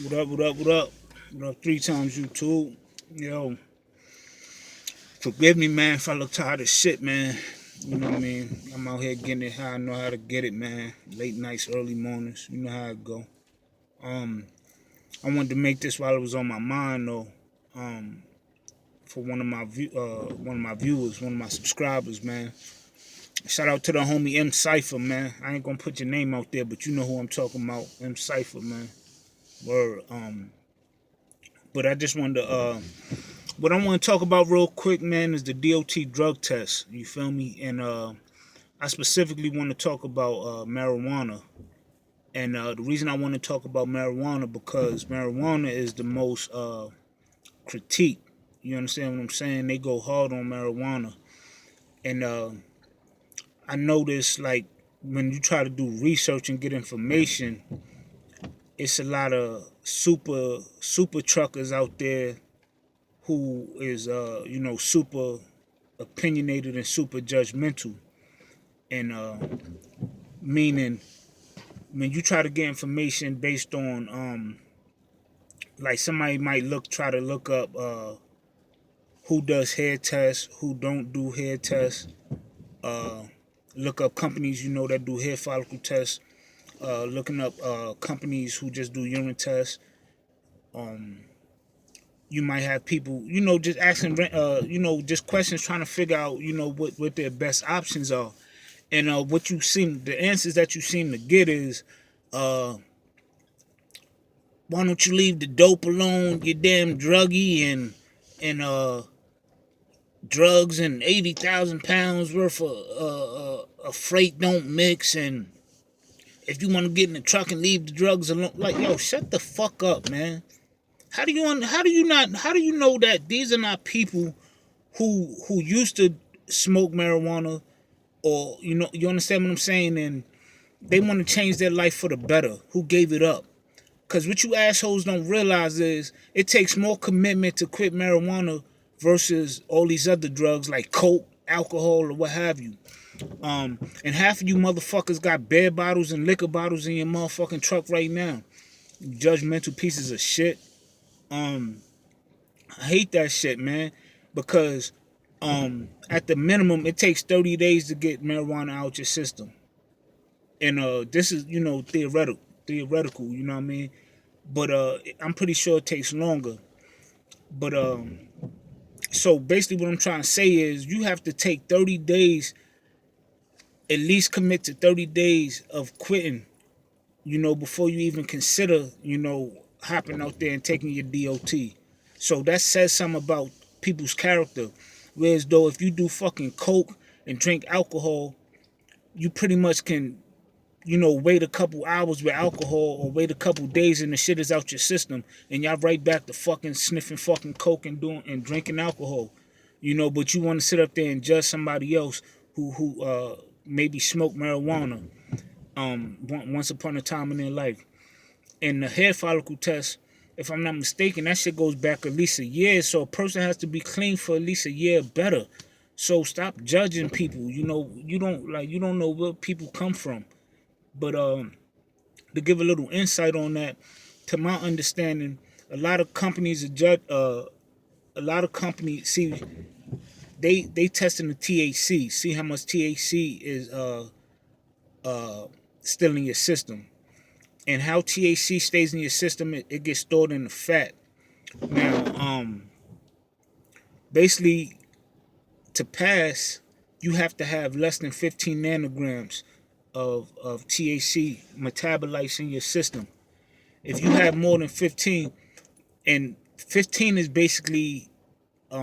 What up, what up, what up? What up, 3 times YouTube? Yo, forgive me, man, if I look tired of shit, man. You know what I mean? I'm out here getting it how I know how to get it, man. Late nights, early mornings. You know how it go. Um, I wanted to make this while it was on my mind, though. Um, for one of my viewers, one of my subscribers, man. Shout out to the homie M Cipher, man. I ain't gonna put your name out there, but you know who I'm talking about, M Cipher, man. Word. But I just wanted to what I want to talk about real quick, man, is the DOT drug test. You feel me? And I specifically want to talk about marijuana. And the reason I want to talk about marijuana because marijuana is the most critiqued. You understand what I'm saying? They go hard on marijuana. And I notice, like, when you try to do research and get information, it's a lot of super truckers out there who is super opinionated and super judgmental, and meaning when you try to get information based on like somebody might try to look up who does hair tests, who don't do hair tests, uh look up companies that do hair follicle tests, looking up companies who just do urine tests. You might have people, just asking, just questions, trying to figure out, what their best options are. And the answers that you seem to get is, why don't you leave the dope alone, you damn druggie, and drugs and 80,000 pounds worth of freight don't mix, and if you want to get in the truck and leave the drugs alone, like, yo, shut the fuck up, man. How do you know that these are not people who used to smoke marijuana, or you understand what I'm saying, and they want to change their life for the better, who gave it up? Because what you assholes don't realize is it takes more commitment to quit marijuana versus all these other drugs like coke, alcohol, or what have you. And half of you motherfuckers got beer bottles and liquor bottles in your motherfucking truck right now. You judgmental pieces of shit. I hate that shit, man, because at the minimum it takes 30 days to get marijuana out your system. And this is, theoretical, you know what I mean? But I'm pretty sure it takes longer. But so basically what I'm trying to say is you have to take 30 days, at least commit to 30 days of quitting, before you even consider, hopping out there and taking your DOT. So that says something about people's character. Whereas though if you do fucking coke and drink alcohol, you pretty much can, wait a couple hours with alcohol, or wait a couple days and the shit is out your system, and y'all right back to fucking sniffing fucking coke and drinking alcohol. But you want to sit up there and judge somebody else who maybe smoked marijuana once upon a time in their life. And the hair follicle test, if I'm not mistaken, that shit goes back at least a year. So a person has to be clean for at least a year better. So stop judging people. You don't know where people come from. But to give a little insight on that, to my understanding, a lot of companies see, they testing the THC, see how much THC is still in your system. And how THC stays in your system, it gets stored in the fat. Now, basically, to pass, you have to have less than 15 nanograms of THC metabolites in your system. If you have more than 15, and 15 is basically, I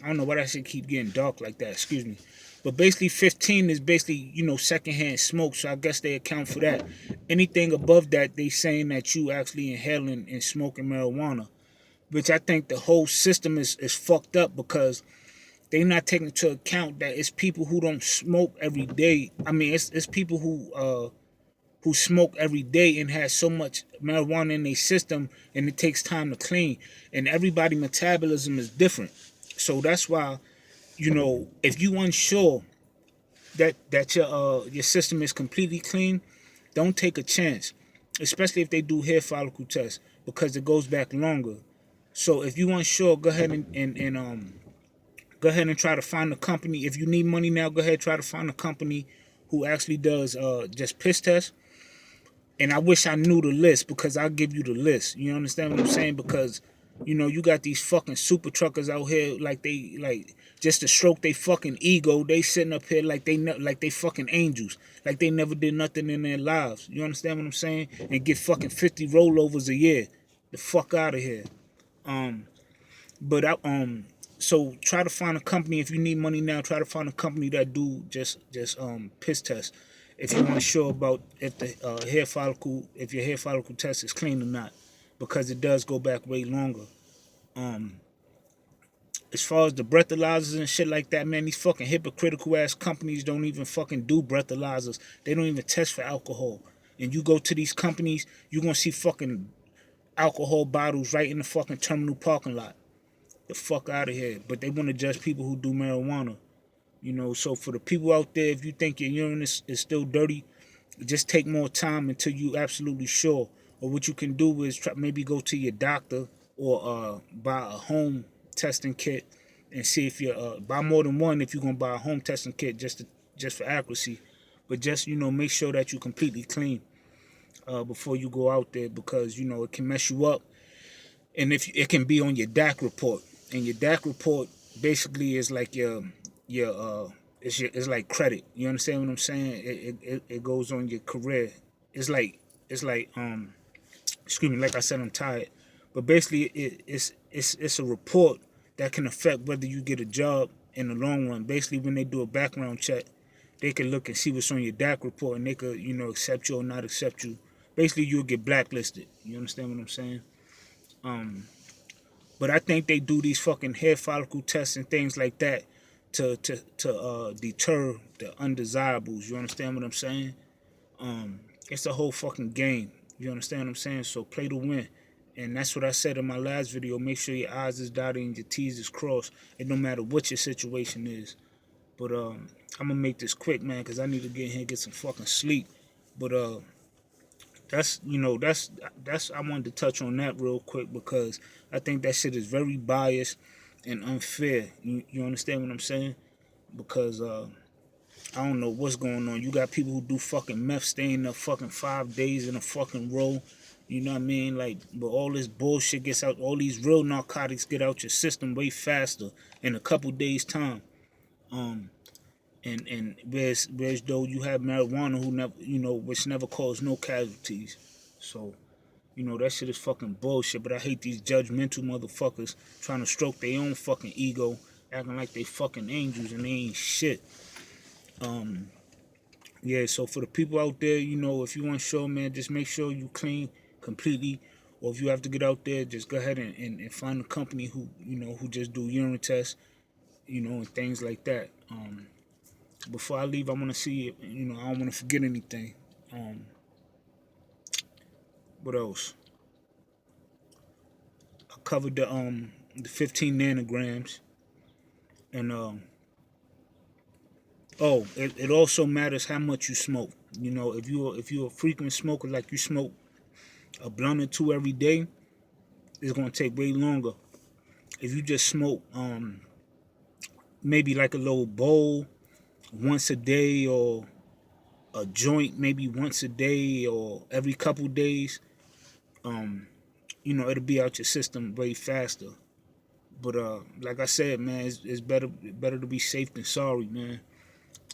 don't know why that shit keep getting dark like that, excuse me. But basically 15 is basically, secondhand smoke, so I guess they account for that. Anything above that, they saying that you actually inhaling and smoking marijuana. Which I think the whole system is fucked up, because they not taking into account that it's people who don't smoke every day. I mean, it's people who smoke every day and has so much marijuana in their system, and it takes time to clean. And everybody metabolism is different. So that's why, if you unsure that your system is completely clean, don't take a chance. Especially if they do hair follicle tests. because it goes back longer. So if you unsure, go ahead and go ahead and try to find a company. If you need money now, go ahead and try to find a company who actually does just piss tests. And I wish I knew the list, because I'll give you the list. You understand what I'm saying? Because, you got these fucking super truckers out here, like they like just to stroke they fucking ego. They sitting up here like they fucking angels, like they never did nothing in their lives. You understand what I'm saying? And get fucking 50 rollovers a year. The fuck out of here. But so try to find a company. If you need money now, try to find a company that do just piss tests. If you're unsure about if the if your hair follicle test is clean or not, because it does go back way longer. As far as the breathalyzers and shit like that, man, these fucking hypocritical ass companies don't even fucking do breathalyzers. They don't even test for alcohol. And you go to these companies, you're gonna see fucking alcohol bottles right in the fucking terminal parking lot. The fuck out of here. But they want to judge people who do marijuana. So for the people out there, if you think your urine is still dirty, just take more time until you absolutely sure. Or what you can do is maybe go to your doctor, or buy a home testing kit, and see if you buy more than one if you're gonna buy a home testing kit, just for accuracy. But just make sure that you're completely clean before you go out there, because it can mess you up. And if it can be on your DAC report, and your DAC report basically is like it's like credit. You understand what I'm saying? It goes on your career. It's like excuse me, like I said, I'm tired. But basically it's a report that can affect whether you get a job in the long run. Basically, when they do a background check, they can look and see what's on your DAC report, and they could accept you or not accept you. Basically, you'll get blacklisted. You understand what I'm saying? But I think they do these fucking hair follicle tests and things like that to deter the undesirables. You understand what I'm saying? It's a whole fucking game. You understand what I'm saying? So play to win. And that's what I said in my last video. Make sure your I's is dotted and your T's is crossed. It no matter what your situation is. But I'm gonna make this quick, man, because I need to get in here and get some fucking sleep. But that's I wanted to touch on that real quick, because I think that shit is very biased and unfair. You understand what I'm saying? Because I don't know what's going on. You got people who do fucking meth staying up fucking 5 days in a fucking row. You know what I mean? Like, but all this bullshit gets out. All these real narcotics get out your system way faster in a couple days time. And whereas though you have marijuana who never, which never caused no casualties. So, that shit is fucking bullshit. But I hate these judgmental motherfuckers trying to stroke their own fucking ego, acting like they fucking angels and they ain't shit. Yeah, so for the people out there, if you want to show, man, just make sure you clean completely. Or if you have to get out there, just go ahead and find a company who just do urine tests, and things like that. Before I leave, I want to see if, I don't want to forget anything. What else? I covered the 15 nanograms, and it also matters how much you smoke. If you're a frequent smoker, like you smoke a blunt or two every day, it's gonna take way longer. If you just smoke maybe like a little bowl once a day, or a joint maybe once a day or every couple days, it'll be out your system way faster. But like I said, man, it's better to be safe than sorry, man.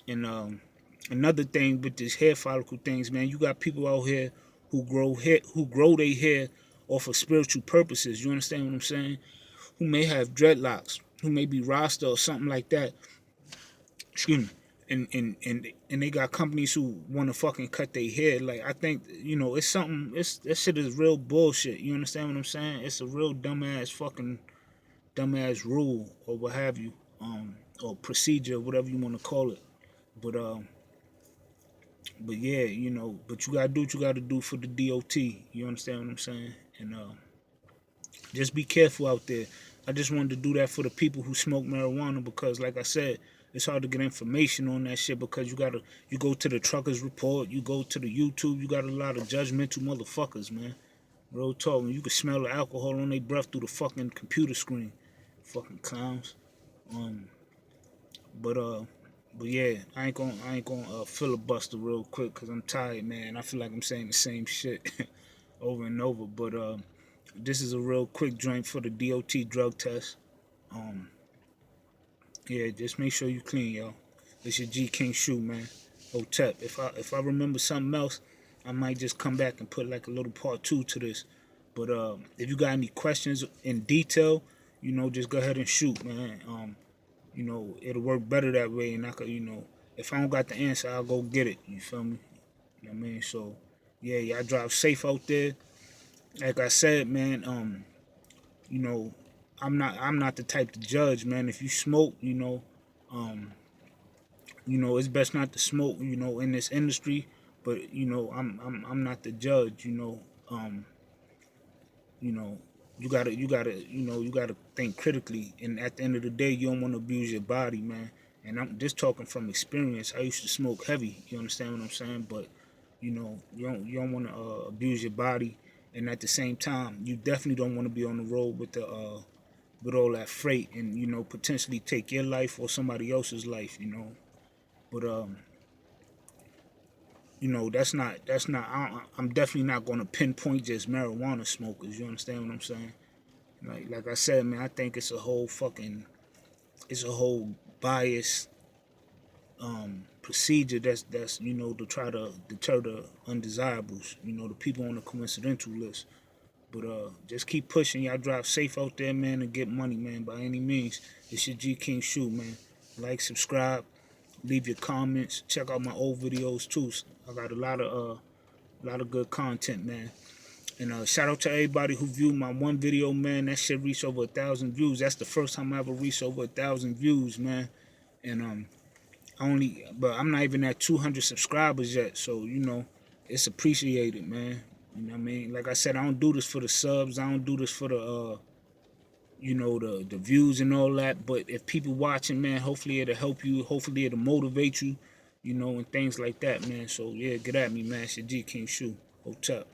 And another thing with this hair follicle things, man, you got people out here who grow their hair off of spiritual purposes. You understand what I'm saying? Who may have dreadlocks, who may be Rasta or something like that. Excuse me. And they got companies who want to fucking cut their hair. Like, I think, it's something, that shit is real bullshit. You understand what I'm saying? It's a real dumbass rule, or what have you, or procedure, whatever you want to call it. But yeah, but you gotta do what you gotta do for the DOT. You understand what I'm saying? And just be careful out there. I just wanted to do that for the people who smoke marijuana, because, like I said, it's hard to get information on that shit, because you go to the truckers report, you go to the YouTube, you got a lot of judgmental motherfuckers, man. Real talk. You can smell the alcohol on their breath through the fucking computer screen. Fucking clowns. Um, but uh, but yeah, I ain't gonna filibuster real quick because I'm tired, man. I feel like I'm saying the same shit over and over. But this is a real quick joint for the DOT drug test. Um, yeah, just make sure you clean, yo. This your G King shoe, man. Hotep. If I remember something else, I might just come back and put like a little part two to this. But if you got any questions in detail, just go ahead and shoot, man. It'll work better that way, and I could, if I don't got the answer, I'll go get it. You feel me? You know what I mean? So, yeah, y'all drive safe out there. Like I said, man, you know, I'm not the type to judge, man. If you smoke, um, it's best not to smoke, in this industry. But I'm not the judge, um, you know, you gotta think critically. And at the end of the day, you don't want to abuse your body, man. And I'm just talking from experience. I used to smoke heavy. You understand what I'm saying? But you don't want to abuse your body. And at the same time, you definitely don't want to be on the road with all that freight and potentially take your life or somebody else's life. But that's not. I'm definitely not going to pinpoint just marijuana smokers. You understand what I'm saying? Like I said, man, I think it's a whole bias procedure that's to try to deter the undesirables, the people on the coincidental list. But just keep pushing. Y'all drive safe out there, man, and get money, man, by any means. It's your G King shoe, man. Like, subscribe, leave your comments, check out my old videos too. I got a lot of good content, man. And shout out to everybody who viewed my one video, man. That shit reached over 1,000 views. That's the first time I ever reached over 1,000 views, man. And but I'm not even at 200 subscribers yet. So it's appreciated, man. You know what I mean? Like I said, I don't do this for the subs. I don't do this for the the views and all that. But if people watching, man, hopefully it'll help you. Hopefully it'll motivate you, and things like that, man. So yeah, get at me, man. It's your G King shoe. Hotel.